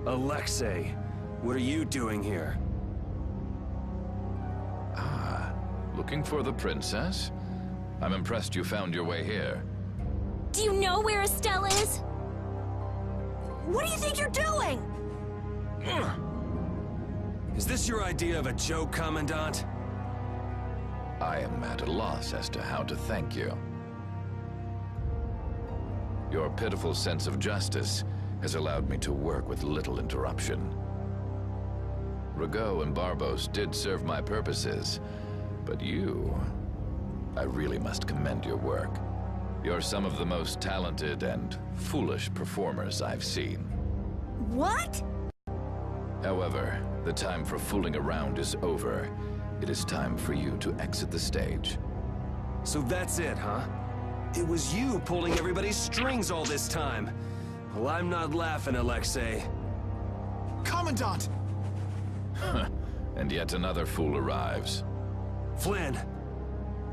Alexei, what are you doing here? Ah, looking for the princess? I'm impressed you found your way here. Do you know where Estelle is? What do you think you're doing? Is this your idea of a joke, Commandant? I am at a loss as to how to thank you. Your pitiful sense of justice has allowed me to work with little interruption. Rigaud and Barbos did serve my purposes, but you... I really must commend your work. You're some of the most talented and foolish performers I've seen. What? However, the time for fooling around is over. It is time for you to exit the stage. So that's it, huh? It was you pulling everybody's strings all this time. Well, I'm not laughing, Alexei. Commandant! And yet another fool arrives. Flynn!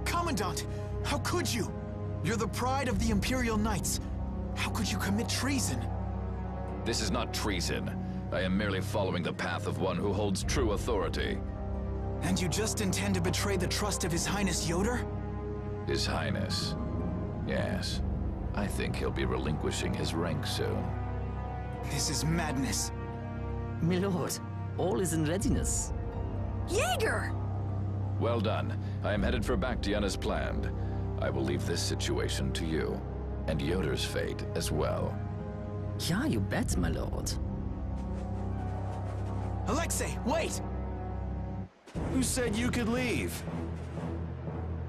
Commandant! How could you? You're the pride of the Imperial Knights. How could you commit treason? This is not treason. I am merely following the path of one who holds true authority. And you just intend to betray the trust of His Highness Yoder? His Highness. Yes. I think he'll be relinquishing his rank soon. This is madness. My lord, all is in readiness. Jaeger! Well done. I am headed for Bactian as planned. I will leave this situation to you, and Yoder's fate as well. Yeah, you bet, my lord. Alexei, wait! Who said you could leave?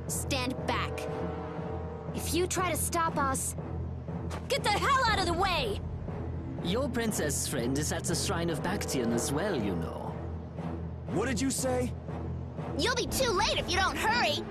Stand back. If you try to stop us, get the hell out of the way! Your princess friend is at the Shrine of Bactian as well, you know. What did you say? You'll be too late if you don't hurry!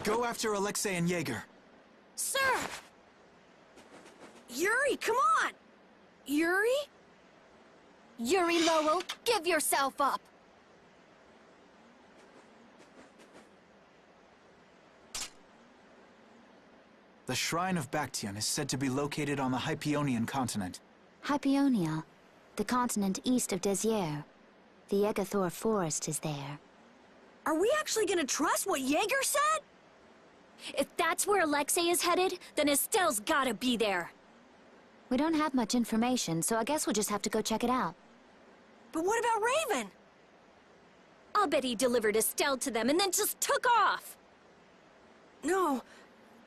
Go after Alexei and Jaeger. Sir! Yuri, come on! Yuri? Yuri Lowell, give yourself up! The Shrine of Bactian is said to be located on the Hypionian continent. Hypionia, the continent east of Desier. The Egathor forest is there. Are we actually gonna trust what Jaeger said? If that's where Alexei is headed, then Estelle's gotta be there. We don't have much information, so I guess we'll just have to go check it out. But what about Raven? I'll bet he delivered Estelle to them and then just took off. No,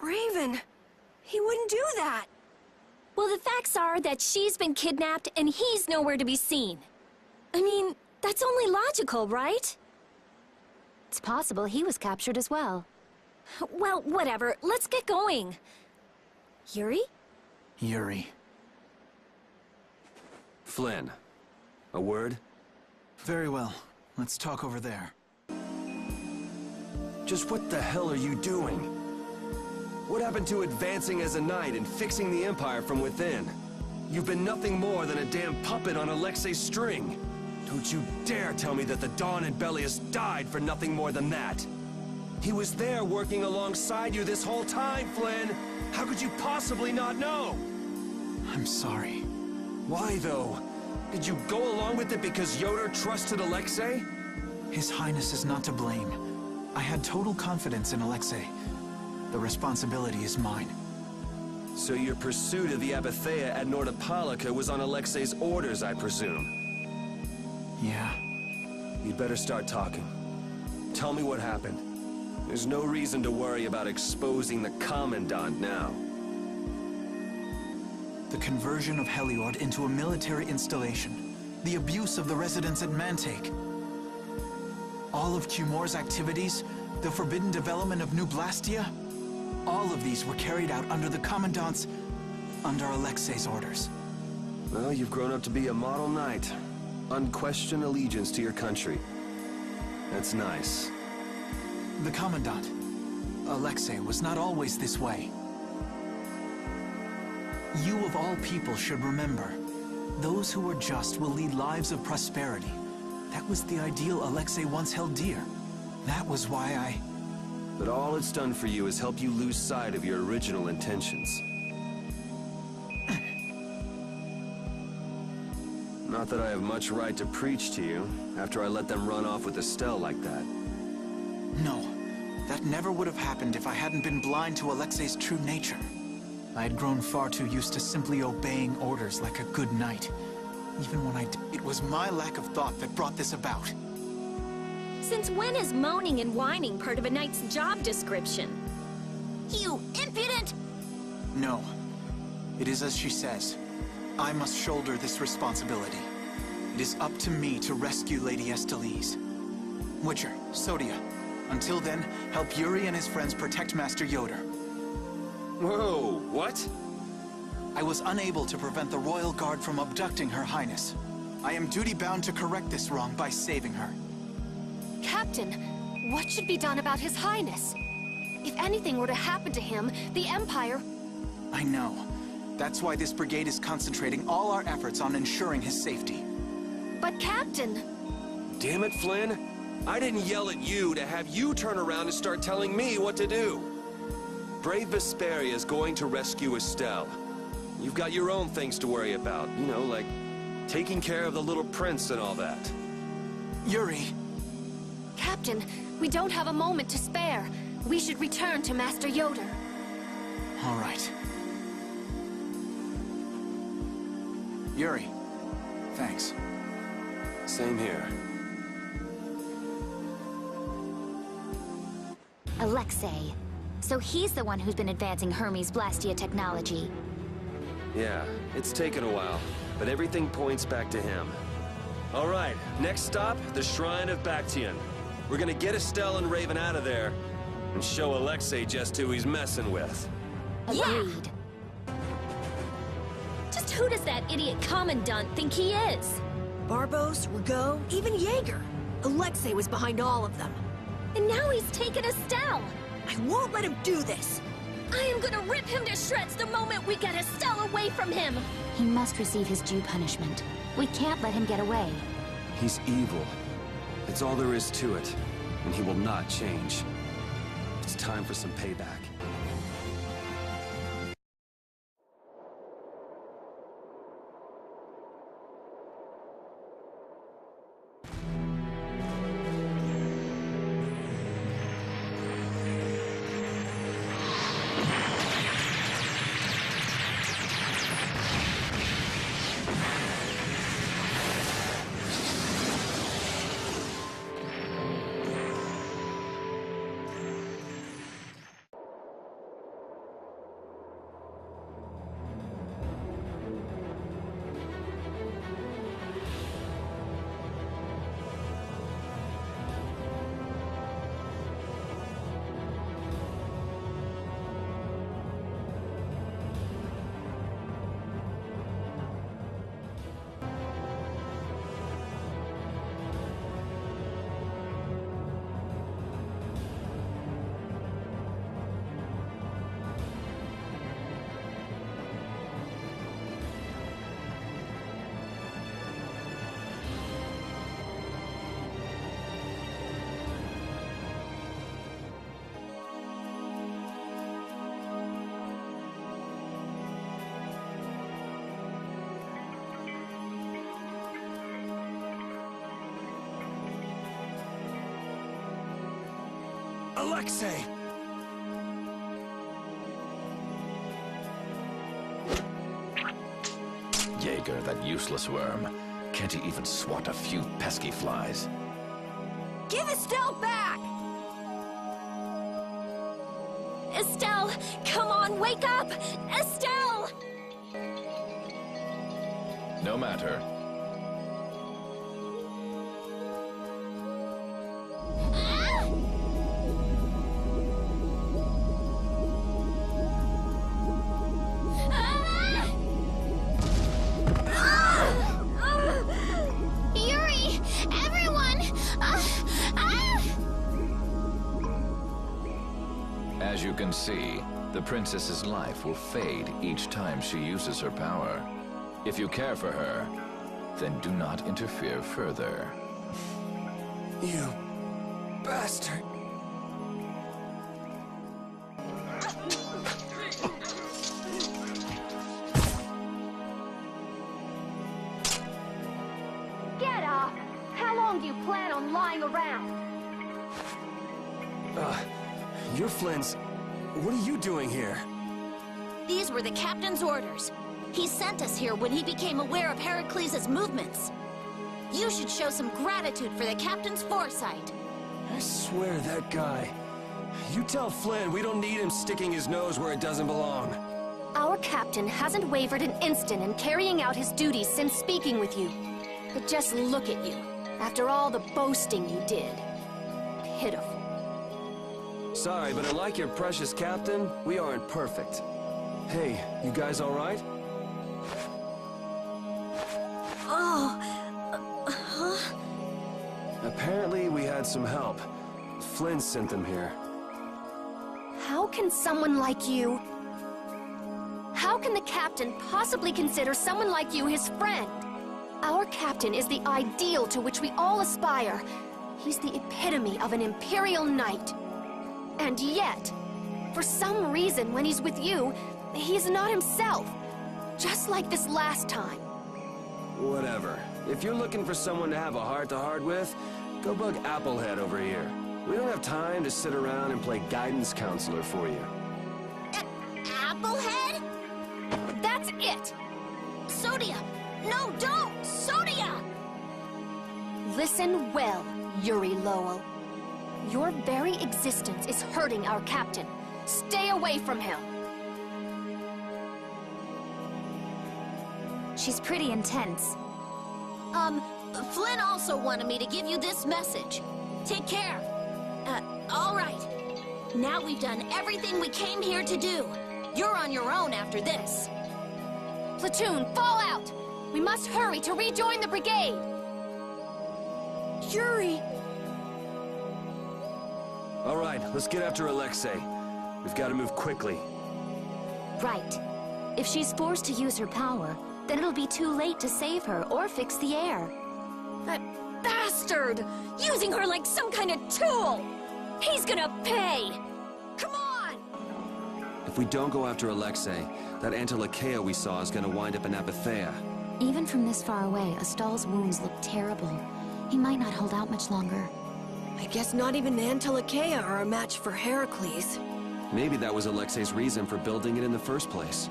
Raven, he wouldn't do that. Well, the facts are that she's been kidnapped and he's nowhere to be seen. I mean, that's only logical, right? It's possible he was captured as well. Well, whatever. Let's get going. Yuri? Yuri. Flynn, a word? Very well. Let's talk over there. Just what the hell are you doing? What happened to advancing as a knight and fixing the Empire from within? You've been nothing more than a damn puppet on Alexei's string. Don't you dare tell me that the Dawn and Bellius died for nothing more than that. He was there working alongside you this whole time, Flynn! How could you possibly not know? I'm sorry. Why, though? Did you go along with it because Yoder trusted Alexei? His Highness is not to blame. I had total confidence in Alexei. The responsibility is mine. So your pursuit of the Abathea at Nordapalika was on Alexei's orders, I presume? Yeah. You'd better start talking. Tell me what happened. There's no reason to worry about exposing the Commandant now. The conversion of Heliord into a military installation. The abuse of the residents at Mantake. All of Cumor's activities, the forbidden development of New Blastia, all of these were carried out under the Commandant's... under Alexei's orders. Well, you've grown up to be a model knight. Unquestioned allegiance to your country. That's nice. The Commandant, Alexei, was not always this way. You of all people should remember, those who are just will lead lives of prosperity. That was the ideal Alexei once held dear. That was why I... But all it's done for you is help you lose sight of your original intentions. Not that I have much right to preach to you, after I let them run off with Estelle like that. No, that never would have happened if I hadn't been blind to Alexei's true nature. I had grown far too used to simply obeying orders like a good knight. Even when it was my lack of thought that brought this about. Since when is moaning and whining part of a knight's job description? You impudent! No. It is as she says. I must shoulder this responsibility. It is up to me to rescue Lady Estellise. Witcher, Sodia. Until then, help Yuri and his friends protect Master Yoder. Whoa, what? I was unable to prevent the Royal Guard from abducting Her Highness. I am duty-bound to correct this wrong by saving her. Captain, what should be done about His Highness? If anything were to happen to him, the Empire... I know. That's why this brigade is concentrating all our efforts on ensuring his safety. But Captain... Damn it, Flynn. I didn't yell at you to have you turn around and start telling me what to do. Brave Vesperia is going to rescue Estelle. You've got your own things to worry about, you know, like taking care of the little prince and all that. Yuri! Captain, we don't have a moment to spare. We should return to Master Yoder. All right. Yuri, thanks. Same here. Alexei. So he's the one who's been advancing Hermes Blastia technology. Yeah, it's taken a while, but everything points back to him. All right, next stop, the Shrine of Bactian. We're gonna get Estelle and Raven out of there, and show Alexei just who he's messing with. Agreed. Just who does that idiot Commandant think he is? Barbos, Rigaud, even Jaeger. Alexei was behind all of them. And now he's taken Estelle! I won't let him do this! I am gonna rip him to shreds the moment we get Estelle away from him! He must receive his due punishment. We can't let him get away. He's evil. It's all there is to it, and he will not change. It's time for some payback. Alexei! Jaeger, that useless worm. Can't he even swat a few pesky flies? Give Estelle back! Estelle, come on, wake up! Estelle! No matter. Yuri! Everyone! As you can see, the princess's life will fade each time she uses her power. If you care for her, then do not interfere further. You bastard! Get up! How long do you plan on lying around? You're Flynn's... What are you doing here? These were the captain's orders. He sent us here when he became aware of Heracles' movements. You should show some gratitude for the captain's foresight. I swear that guy... You tell Flynn we don't need him sticking his nose where it doesn't belong. Our captain hasn't wavered an instant in carrying out his duties since speaking with you. But just look at you, after all the boasting you did. Pitiful. Sorry, but unlike your precious captain, we aren't perfect. Hey, you guys all right? Apparently, we had some help. Flynn sent them here. How can someone like you... How can the captain possibly consider someone like you his friend? Our captain is the ideal to which we all aspire. He's the epitome of an imperial knight. And yet, for some reason when he's with you, he's not himself. Just like this last time. Whatever. If you're looking for someone to have a heart-to-heart with, go bug Applehead over here. We don't have time to sit around and play guidance counselor for you. Applehead? That's it! Sodia! No, don't! Sodia! Listen well, Yuri Lowell. Your very existence is hurting our captain. Stay away from him. She's pretty intense. Flynn also wanted me to give you this message. Take care. All right. Now we've done everything we came here to do. You're on your own after this. Platoon, fall out! We must hurry to rejoin the brigade! Yuri! All right, let's get after Alexei. We've got to move quickly. Right. If she's forced to use her power, then it'll be too late to save her or fix the air. That bastard! Using her like some kind of tool! He's gonna pay! Come on! If we don't go after Alexei, that Antilocheia we saw is gonna wind up in Apatheia. Even from this far away, Astal's wounds look terrible. He might not hold out much longer. I guess not even the Antilocheia are a match for Heracles. Maybe that was Alexei's reason for building it in the first place.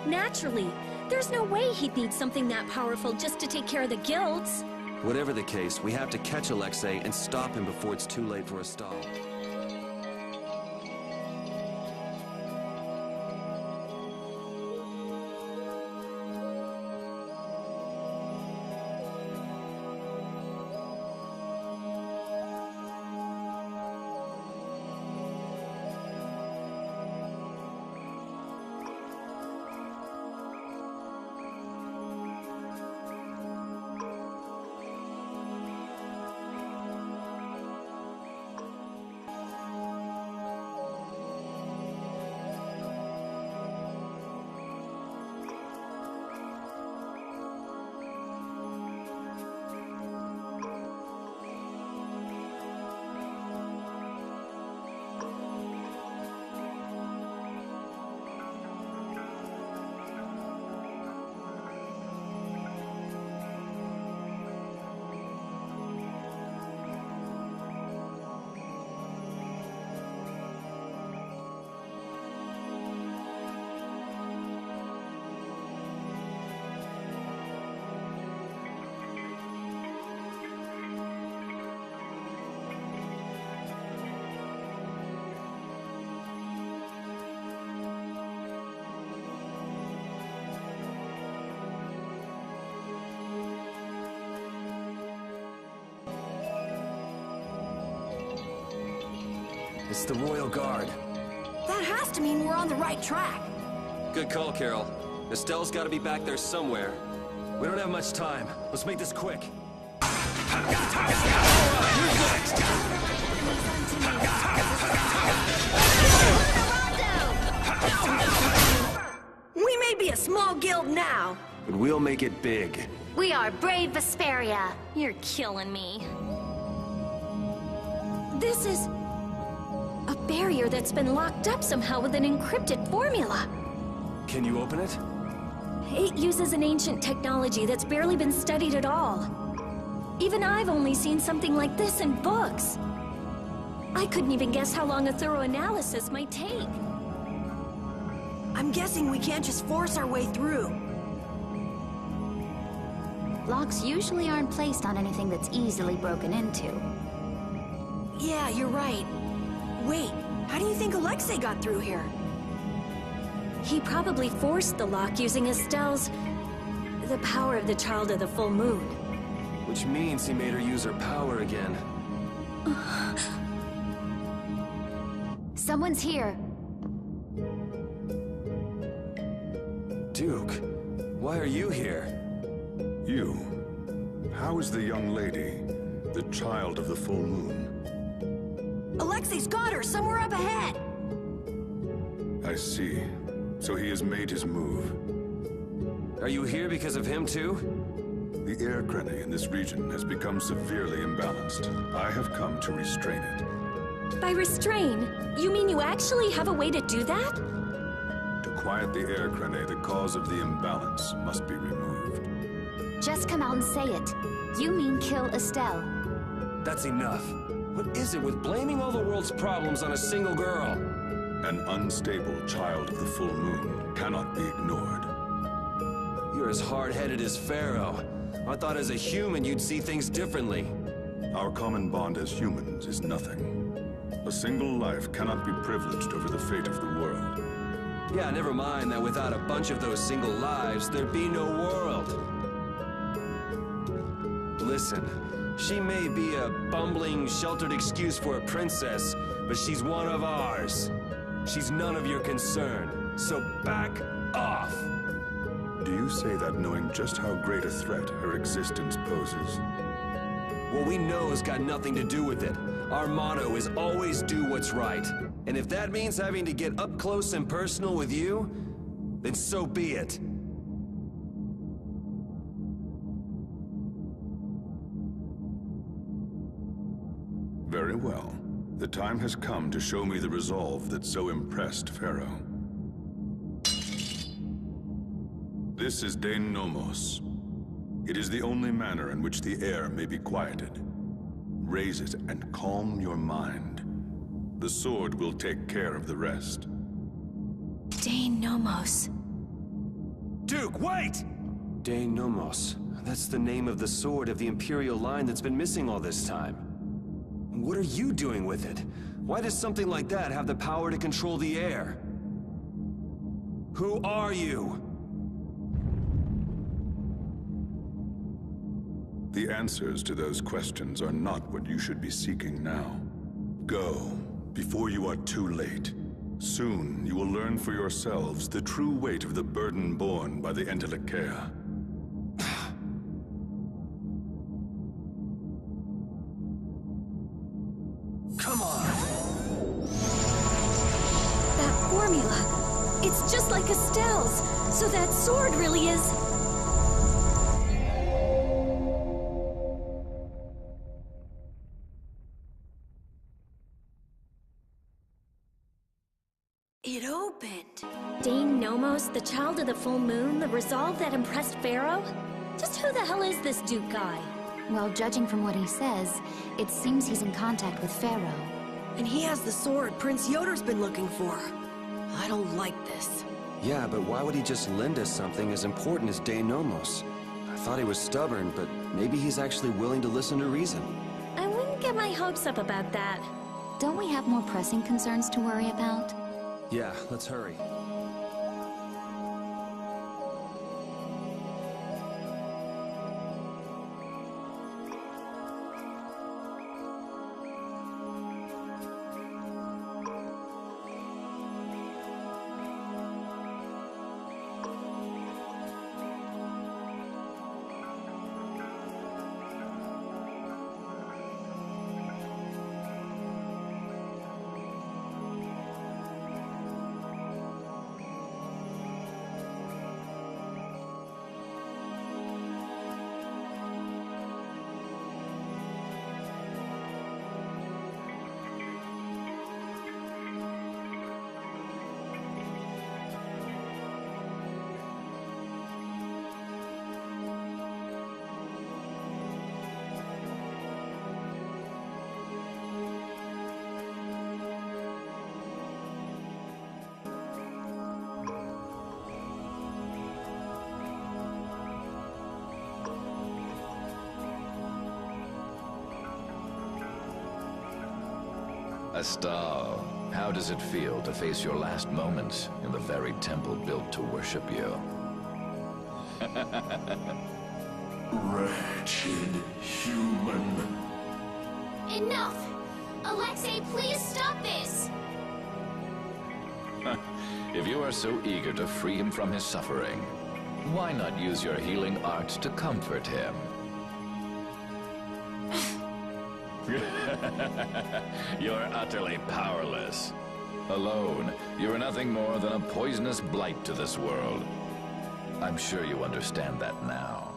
Naturally. There's no way he'd need something that powerful just to take care of the guilds. Whatever the case, we have to catch Alexei and stop him before it's too late for Astal. It's the Royal Guard. That has to mean we're on the right track. Good call, Carol. Estelle's gotta be back there somewhere. We don't have much time. Let's make this quick. We may be a small guild now, But we'll make it big. We are brave Vesperia. You're killing me. This is a barrier that's been locked up somehow with an encrypted formula. Can you open it? It uses an ancient technology that's barely been studied at all. Even I've only seen something like this in books. I couldn't even guess how long a thorough analysis might take. I'm guessing we can't just force our way through. Locks usually aren't placed on anything that's easily broken into. Yeah, you're right. Wait, how do you think Alexei got through here? He probably forced the lock using Estelle's... the power of the Child of the Full Moon. Which means he made her use her power again. Someone's here. Duke, why are you here? You? How is the young lady, the Child of the Full Moon? Alexei's got her somewhere up ahead! I see. So he has made his move. Are you here because of him too? The air crenny in this region has become severely imbalanced. I have come to restrain it. By restrain, you mean you actually have a way to do that? To quiet the air crenny, the cause of the imbalance must be removed. Just come out and say it. You mean kill Estelle. That's enough. What is it with blaming all the world's problems on a single girl? An unstable Child of the Full Moon cannot be ignored. You're as hard-headed as Pharaoh. I thought as a human you'd see things differently. Our common bond as humans is nothing. A single life cannot be privileged over the fate of the world. Yeah, never mind that without a bunch of those single lives, there'd be no world. Listen, she may be a bumbling, sheltered excuse for a princess, but she's one of ours. She's none of your concern, so back off! Do you say that knowing just how great a threat her existence poses? What we know has got nothing to do with it. Our motto is always do what's right. And if that means having to get up close and personal with you, then so be it. Very well. The time has come to show me the resolve that so impressed Pharaoh. This is Dane Nomos. It is the only manner in which the air may be quieted. Raise it and calm your mind. The sword will take care of the rest. Dane Nomos. Duke, wait! Dane Nomos. That's the name of the sword of the Imperial line that's been missing all this time. What are you doing with it? Why does something like that have the power to control the air? Who are you? The answers to those questions are not what you should be seeking now. Go, before you are too late. Soon, you will learn for yourselves the true weight of the burden borne by the Entelekea. Come on! That formula, it's just like Estelle's. So that sword really is... It opened. Dane Nomos, the Child of the Full Moon, the resolve that impressed Pharaoh? Just who the hell is this Duke guy? Well, judging from what he says, it seems he's in contact with Pharaoh. And he has the sword Prince Yoder's been looking for. I don't like this. Yeah, but why would he just lend us something as important as Dane Nomos? I thought he was stubborn, but maybe he's actually willing to listen to reason. I wouldn't get my hopes up about that. Don't we have more pressing concerns to worry about? Yeah, let's hurry. Astal, how does it feel to face your last moments in the very temple built to worship you? Wretched human. Enough! Alexei, please stop this! If you are so eager to free him from his suffering, why not use your healing art to comfort him? You're utterly powerless. Alone, you are nothing more than a poisonous blight to this world. I'm sure you understand that now.